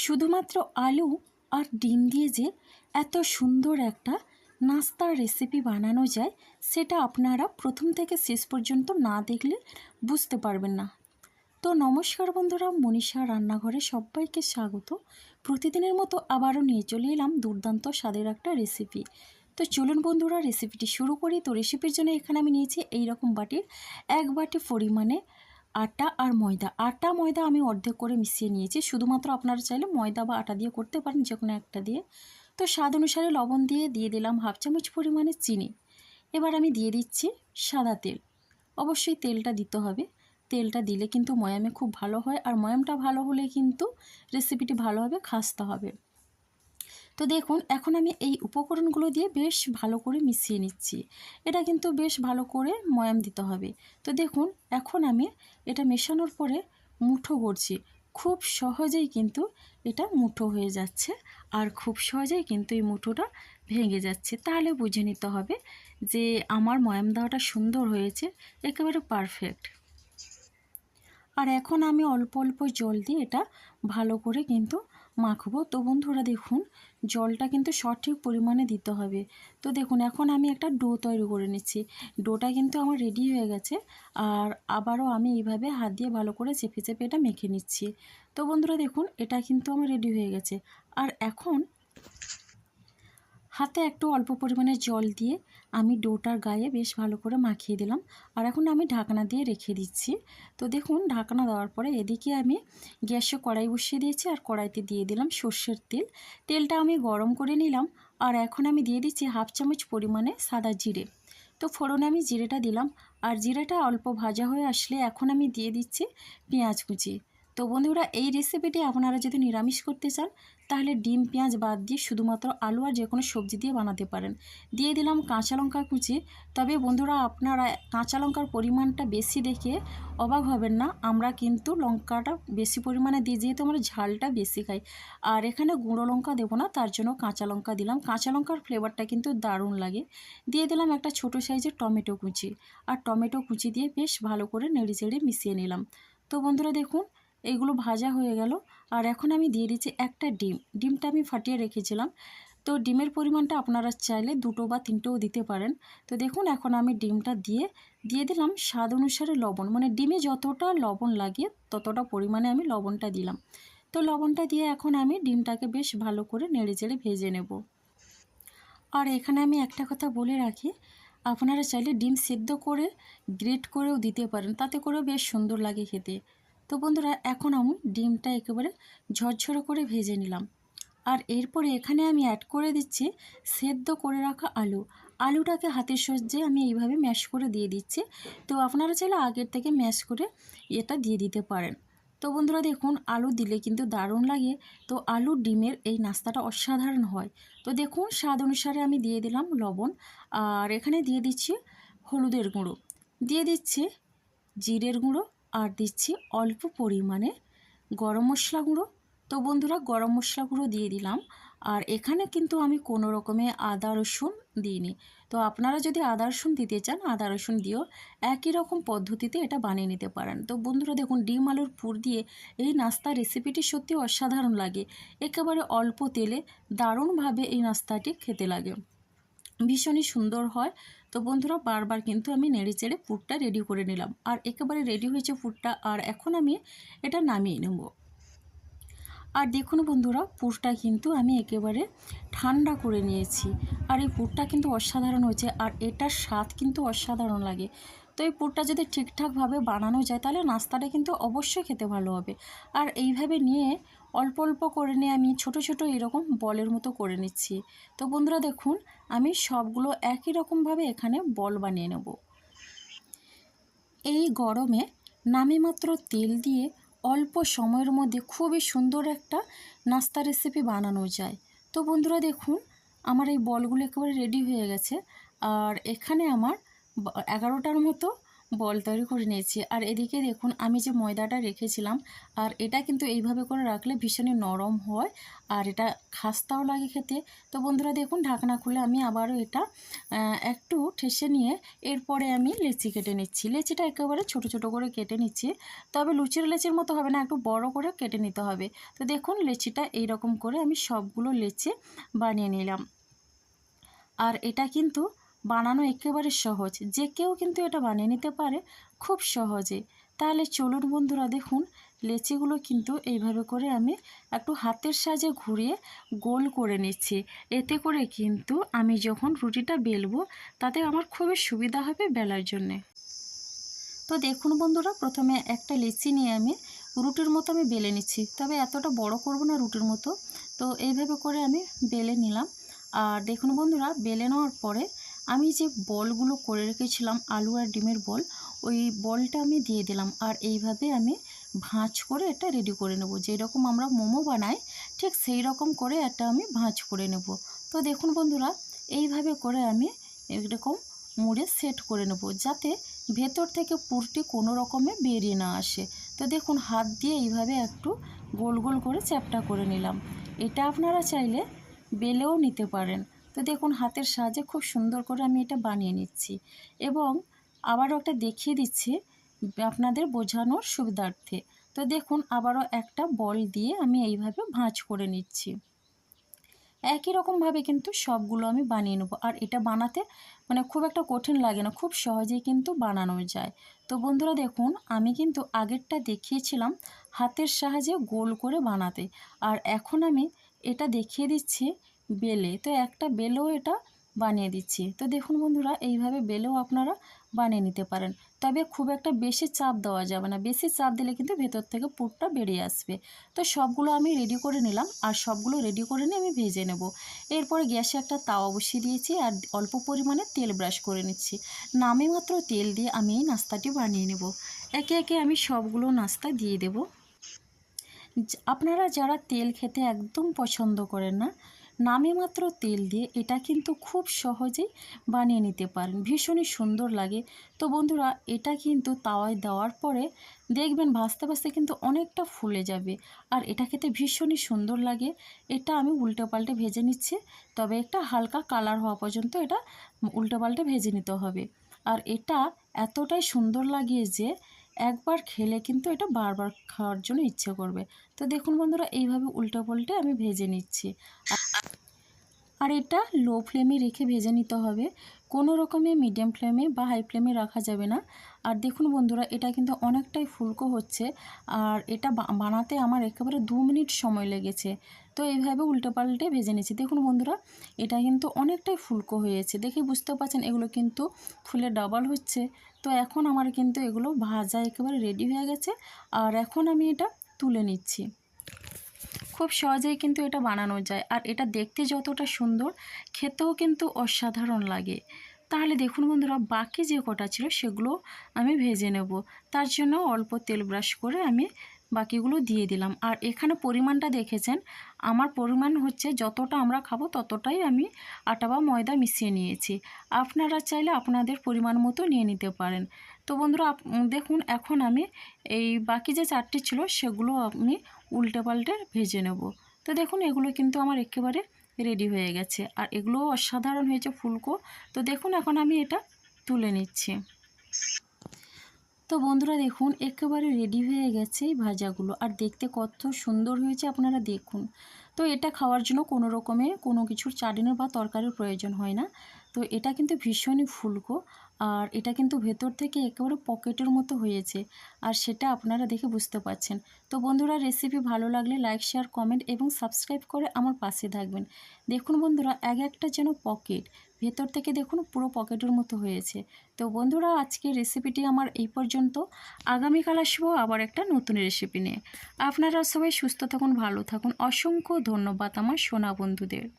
শুধুমাত্র আলু আর ডিম দিয়ে যে এত সুন্দর একটা নাস্তার রেসিপি বানানো যায় সেটা আপনারা প্রথম থেকে শেষ পর্যন্ত না দেখলে বুঝতে পারবেন না। তো নমস্কার বন্ধুরা, মনীষা রান্নাঘরে সবাইকে স্বাগত। প্রতিদিনের মতো আবারও নিয়ে চলে এলাম দুর্দান্ত স্বাদের একটা রেসিপি। তো চলুন বন্ধুরা রেসিপিটি শুরু করি। তো রেসিপির জন্য এখানে আমি নিয়েছি এইরকম বাটির 1 বাটি পরিমাণে আটা আর ময়দা। আটা ময়দা আমি অর্ধেক করে মিশিয়ে নিয়েছি। শুধুমাত্র আপনারা চাইলে ময়দা বা আটা দিয়ে করতে পারেন, যে কোনো একটা দিয়ে। তো স্বাদ অনুসারে লবণ দিয়ে দিলাম 1/2 চামচ পরিমাণে চিনি। এবার আমি দিয়ে দিচ্ছি সাদা তেল। অবশ্যই তেলটা দিতে হবে। তেলটা দিলে কিন্তু ময়ামে খুব ভালো হয়, আর ময়ামটা ভালো হলে কিন্তু রেসিপিটি ভালোভাবে খাস্তা হবে। তো দেখুন, এখন আমি এই উপকরণগুলো দিয়ে বেশ ভালো করে মিশিয়ে নিচ্ছি। এটা কিন্তু বেশ ভালো করে ময়াম দিতে হবে। তো দেখুন, এখন আমি এটা মেশানোর পরে মুঠো করছি। খুব সহজেই কিন্তু এটা মুঠো হয়ে যাচ্ছে, আর খুব সহজেই কিন্তু এই মুঠোটা ভেঙে যাচ্ছে। তাহলে বুঝে নিতে হবে যে আমার ময়াম দেওয়াটা সুন্দর হয়েছে, একেবারে পারফেক্ট। আর এখন আমি অল্প অল্প জল দিয়ে এটা ভালো করে কিন্তু মাখবো। তো বন্ধুরা দেখুন, জলটা কিন্তু সঠিক পরিমাণে দিতে হবে। তো দেখুন, এখন আমি একটা ডো তৈরি করে নিচ্ছি। ডোটা কিন্তু আমার রেডি হয়ে গেছে, আর আবারও আমি এইভাবে হাত দিয়ে ভালো করে চেপে চেপে এটা মেখে নিচ্ছি। তো বন্ধুরা দেখুন, এটা কিন্তু আমার রেডি হয়ে গেছে। আর এখন হাতে একটু অল্প পরিমাণে জল দিয়ে আমি ডোটার গায়ে বেশ ভালো করে মাখিয়ে দিলাম। আর এখন আমি ঢাকনা দিয়ে রেখে দিচ্ছি। তো দেখুন, ঢাকনা দেওয়ার পরে এদিকে আমি গ্যাসে কড়াই বসিয়ে দিয়েছি, আর কড়াইতে দিয়ে দিলাম সর্ষের তেল। তেলটা আমি গরম করে নিলাম, আর এখন আমি দিয়ে দিচ্ছি 1/2 চামচ পরিমাণে সাদা জিরে। তো ফোড়নে আমি জিরেটা দিলাম, আর জিরেটা অল্প ভাজা হয়ে আসলে এখন আমি দিয়ে দিচ্ছি পেঁয়াজ কুচি। তো বন্ধুরা, এই রেসিপিটি আপনারা যদি নিরামিষ করতে চান তাহলে ডিম পেঁয়াজ বাদ দিয়ে শুধুমাত্র আলু আর যে কোনো সবজি দিয়ে বানাতে পারেন। দিয়ে দিলাম কাঁচা লঙ্কা কুচি। তবে বন্ধুরা, আপনারা কাঁচা লঙ্কার পরিমাণটা বেশি দেখে অবাক হবেন না। আমরা কিন্তু লঙ্কাটা বেশি পরিমাণে দিই, যেহেতু আমরা ঝালটা বেশি খাই। আর এখানে গুঁড়ো লঙ্কা দেবো না, তার জন্য কাঁচা লঙ্কা দিলাম। কাঁচা লঙ্কার ফ্লেভারটা কিন্তু দারুণ লাগে। দিয়ে দিলাম একটা ছোটো সাইজের টমেটো কুচি, আর টমেটো কুচি দিয়ে বেশ ভালো করে নেড়ে চেড়ে মিশিয়ে নিলাম। তো বন্ধুরা দেখুন, এইগুলো ভাজা হয়ে গেল। আর এখন আমি দিয়ে দিচ্ছি একটা ডিম। ডিমটা আমি ফাটিয়ে রেখেছিলাম। তো ডিমের পরিমাণটা আপনারা চাইলে 2টো বা 3টেও দিতে পারেন। তো দেখুন, এখন আমি ডিমটা দিয়ে দিলাম স্বাদ অনুসারে লবণ। মানে ডিমে যতটা লবণ লাগে ততটা পরিমাণে আমি লবণটা দিলাম। তো লবণটা দিয়ে এখন আমি ডিমটাকে বেশ ভালো করে নেড়ে চেড়ে ভেজে নেব। আর এখানে আমি একটা কথা বলে রাখি, আপনারা চাইলে ডিম সেদ্ধ করে গ্রেট করেও দিতে পারেন, তাতে করেও বেশ সুন্দর লাগে খেতে। তো বন্ধুরা, এখন আমি ডিমটা একেবারে ঝরঝরে করে ভেজে নিলাম। আর এরপরে এখানে আমি অ্যাড করে দিচ্ছি সেদ্ধ করে রাখা আলু। আলুটাকে হাতের সাহায্যে আমি এইভাবে ম্যাশ করে দিয়ে দিচ্ছি। তো আপনারা চাইলে আগের থেকে ম্যাশ করে এটা দিয়ে দিতে পারেন। তো বন্ধুরা দেখুন, আলু দিলে কিন্তু দারুণ লাগে। তো আলু ডিমের এই নাস্তাটা অসাধারণ হয়। তো দেখুন, স্বাদ অনুসারে আমি দিয়ে দিলাম লবণ, আর এখানে দিয়ে দিচ্ছি হলুদের গুঁড়ো, দিয়ে দিচ্ছি জিরের গুঁড়ো, আর দিচ্ছি অল্প পরিমাণে গরম মশলা গুঁড়ো। তো বন্ধুরা, গরম মশলা গুঁড়ো দিয়ে দিলাম। আর এখানে কিন্তু আমি কোনো রকমে আদা রসুন দিইনি। তো আপনারা যদি আদা রসুন দিতে চান, আদা রসুন দিয়েও একই রকম পদ্ধতিতে এটা বানিয়ে নিতে পারেন। তো বন্ধুরা দেখুন, ডিম আলুর পুর দিয়ে এই নাস্তা রেসিপিটি সত্যি অসাধারণ লাগে। একেবারে অল্প তেলে দারুণভাবে এই নাস্তাটি খেতে লাগে, ভীষণই সুন্দর হয়। তো বন্ধুরা, বারবার কিন্তু আমি নেড়ে চেড়ে পুরটা রেডি করে নিলাম। আর একেবারে রেডি হয়েছে পুরটা। আর এখন আমি এটা নামিয়ে নেব। আর দেখুন বন্ধুরা, পুরটা কিন্তু আমি একেবারে ঠান্ডা করে নিয়েছি। আর এই পুরটা কিন্তু অসাধারণ হয়েছে, আর এটার স্বাদ কিন্তু অসাধারণ লাগে। তো এই পুরটা যদি ঠিকঠাকভাবে বানানো যায় তাহলে নাস্তাটা কিন্তু অবশ্যই খেতে ভালো হবে। আর এইভাবে নিয়ে অল্প অল্প করে নিয়ে আমি ছোট ছোট এরকম বলের মতো করে নিচ্ছি। তো বন্ধুরা দেখুন, আমি সবগুলো একই রকমভাবে এখানে বল বানিয়ে নেব। এই গরমে নামেমাত্র তেল দিয়ে অল্প সময়ের মধ্যে খুবই সুন্দর একটা নাস্তা রেসিপি বানানো যায়। তো বন্ধুরা দেখুন, আমার এই বলগুলো একেবারে রেডি হয়ে গেছে। আর এখানে আমার 11টার মতো বল তৈরি করে নিয়েছি। আর এদিকে দেখুন আমি যে ময়দাটা রেখেছিলাম, আর এটা কিন্তু এইভাবে করে রাখলে ভীষণই নরম হয় আর এটা খাস্তাও লাগে খেতে। তো বন্ধুরা দেখুন ঢাকনা খুলে আমি আবারও এটা একটু ঠেসে নিয়ে এরপরে আমি লেচি কেটে নিচ্ছি। লেচিটা একেবারে ছোট ছোট করে কেটে নিচ্ছি, তবে লুচির লেচির মতো হবে না, একটু বড় করে কেটে নিতে হবে। তো দেখুন লেচিটা এইরকম করে আমি সবগুলো লেচি বানিয়ে নিলাম। আর এটা কিন্তু বানানো একেবারে সহজ, যে কেউ কিন্তু এটা বানিয়ে নিতে পারে খুব সহজে। তাহলে চলুন বন্ধুরা দেখুন লেচিগুলো কিন্তু এইভাবে করে আমি একটু হাতের সাহায্যে ঘুরিয়ে গোল করে নিচ্ছি। এতে করে কিন্তু আমি যখন রুটিটা বেলবো তাতে আমার খুবই সুবিধা হবে বেলার জন্যে। তো দেখুন বন্ধুরা প্রথমে একটা লেচি নিয়ে আমি রুটির মতো আমি বেলে নিচ্ছি, তবে এতটা বড় করব না রুটির মতো। তো এইভাবে করে আমি বেলে নিলাম। আর দেখুন বন্ধুরা বেলে নেওয়ার পরে আমি যে বলগুলো করে রেখেছিলাম আলু আর ডিমের বল, ওই বলটা আমি দিয়ে দিলাম। আর এইভাবে আমি ভাঁজ করে এটা রেডি করে নেব, যেরকম আমরা মোমো বানাই ঠিক সেই রকম করে এটা আমি ভাঁজ করে নেব। তো দেখুন বন্ধুরা এইভাবে করে আমি এরকম মুড়ে সেট করে নেব, যাতে ভেতর থেকে পুরটি কোনো রকমে বেরিয়ে না আসে। তো দেখুন হাত দিয়ে এইভাবে একটু গোল গোল করে চ্যাপটা করে নিলাম। এটা আপনারা চাইলে বেলেও নিতে পারেন। তো দেখুন হাতের সাহায্যে খুব সুন্দর করে আমি এটা বানিয়ে নিচ্ছি, এবং আবারও একটা দেখিয়ে দিচ্ছি আপনাদের বোঝানোর সুবিধার্থে। তো দেখুন আবারও একটা বল দিয়ে আমি এইভাবে ভাঁজ করে নিচ্ছি। একই রকমভাবে কিন্তু সবগুলো আমি বানিয়ে নেব। আর এটা বানাতে মানে খুব একটা কঠিন লাগে না, খুব সহজেই কিন্তু বানানো যায়। তো বন্ধুরা দেখুন আমি কিন্তু আগেরটা দেখিয়েছিলাম হাতের সাহায্যে গোল করে বানাতে, আর এখন আমি এটা দেখিয়ে দিচ্ছি বেলে। তো একটা বেলেও এটা বানিয়ে দিচ্ছি। তো দেখুন বন্ধুরা এইভাবে বেলেও আপনারা বানিয়ে নিতে পারেন, তবে খুব একটা বেশি চাপ দেওয়া যাবে না, বেশি চাপ দিলে কিন্তু ভেতর থেকে পুরটা বেরিয়ে আসবে। তো সবগুলো আমি রেডি করে নিলাম, আর সবগুলো রেডি করে নিয়ে আমি ভেজে নেব। এরপরে গ্যাসে একটা তাওয়া বসিয়ে দিয়েছি আর অল্প পরিমাণে তেল ব্রাশ করে নিচ্ছি। নামে মাত্র তেল দিয়ে আমি এই নাস্তাটি বানিয়ে নেব। একে একে আমি সবগুলো নাস্তা দিয়ে দেব। আপনারা যারা তেল খেতে একদম পছন্দ করেন না, নামে মাত্র তেল দিয়ে এটা কিন্তু খুব সহজেই বানিয়ে নিতে পারেন, ভীষণই সুন্দর লাগে। তো বন্ধুরা এটা কিন্তু তাওয়ায় দেওয়ার পরে দেখবেন ভাজতে ভাজতে কিন্তু অনেকটা ফুলে যাবে, আর এটা খেতে ভীষণই সুন্দর লাগে। এটা আমি উল্টে পাল্টে ভেজে নিচ্ছি, তবে একটা হালকা কালার হওয়া পর্যন্ত এটা উল্টে পাল্টে ভেজে নিতে হবে। আর এটা এতটাই সুন্দর লাগে যে একবার খেলে কিন্তু এটা বারবার খাওয়ার জন্য ইচ্ছে করবে। তো দেখুন বন্ধুরা এইভাবে উল্টো পাল্টে আমি ভেজে নিচ্ছি। আর এটা লো ফ্লেমে রেখে ভেজে নিতে হবে, কোনো রকমে মিডিয়াম ফ্লেমে বা হাই ফ্লেমে রাখা যাবে না। আর দেখুন বন্ধুরা এটা কিন্তু অনেকটাই ফুলকো হচ্ছে, আর এটা বানাতে আমার একেবারে 2 মিনিট সময় লেগেছে। তো এইভাবে উল্টো পাল্টে ভেজে নিচ্ছি। দেখুন বন্ধুরা এটা কিন্তু অনেকটাই ফুলকো হয়েছে, দেখে বুঝতে পারছেন এগুলো কিন্তু ফুলে ডাবল হচ্ছে। তো এখন আমার কিন্তু এগুলো ভাজা একেবারে রেডি হয়ে গেছে, আর এখন আমি এটা তুলে নিচ্ছি। খুব সহজেই কিন্তু এটা বানানো যায়, আর এটা দেখতে যতটা সুন্দর খেতেও কিন্তু অসাধারণ লাগে। তাহলে দেখুন বন্ধুরা বাকি যে কটা ছিল সেগুলো আমি ভেজে নেব। তার জন্য অল্প তেল ব্রাশ করে আমি বাকিগুলো দিয়ে দিলাম। আর এখানে পরিমাণটা দেখেছেন, আমার পরিমাণ হচ্ছে যতটা আমরা খাবো ততটাই আমি আটা বা ময়দা মিশিয়ে নিয়েছি। আপনারা চাইলে আপনাদের পরিমাণ মতো নিয়ে নিতে পারেন। তো বন্ধুরা দেখুন এখন আমি এই বাকি যে 4টি ছিল সেগুলো আমি উল্টে পাল্টে ভেজে নেব। তো দেখুন এগুলো কিন্তু আমার একেবারে রেডি হয়ে গেছে, আর এগুলোও অসাধারণ হয়েছে ফুলকো। তো দেখুন এখন আমি এটা তুলে নিচ্ছি। তো বন্ধুরা দেখুন একেবারে রেডি হয়ে গেছে এই ভাজাগুলো, আর দেখতে কত সুন্দর হয়েছে আপনারা দেখুন। তো এটা খাওয়ার জন্য কোনো রকমে কোনো কিছুর চাটনি বা তরকারির প্রয়োজন হয় না। তো এটা কিন্তু ভীষণই ফুলকো, আর এটা কিন্তু ভেতর থেকে একেবারে পকেটের মতো হয়েছে, আর সেটা আপনারা দেখে বুঝতে পারছেন। তো বন্ধুরা রেসিপি ভালো লাগলে লাইক শেয়ার কমেন্ট এবং সাবস্ক্রাইব করে আমার পাশে থাকবেন। দেখুন বন্ধুরা এক একটা যেন পকেট, ভেতর থেকে দেখুন পুরো পকেটের মতো হয়েছে। তো বন্ধুরা আজকের রেসিপিটি আমার এই পর্যন্ত। আগামীকাল আসবো আবার একটা নতুন রেসিপি নিয়ে। আপনারা সবাই সুস্থ থাকুন, ভালো থাকুন। অসংখ্য ধন্যবাদ আমার সোনা বন্ধুদের।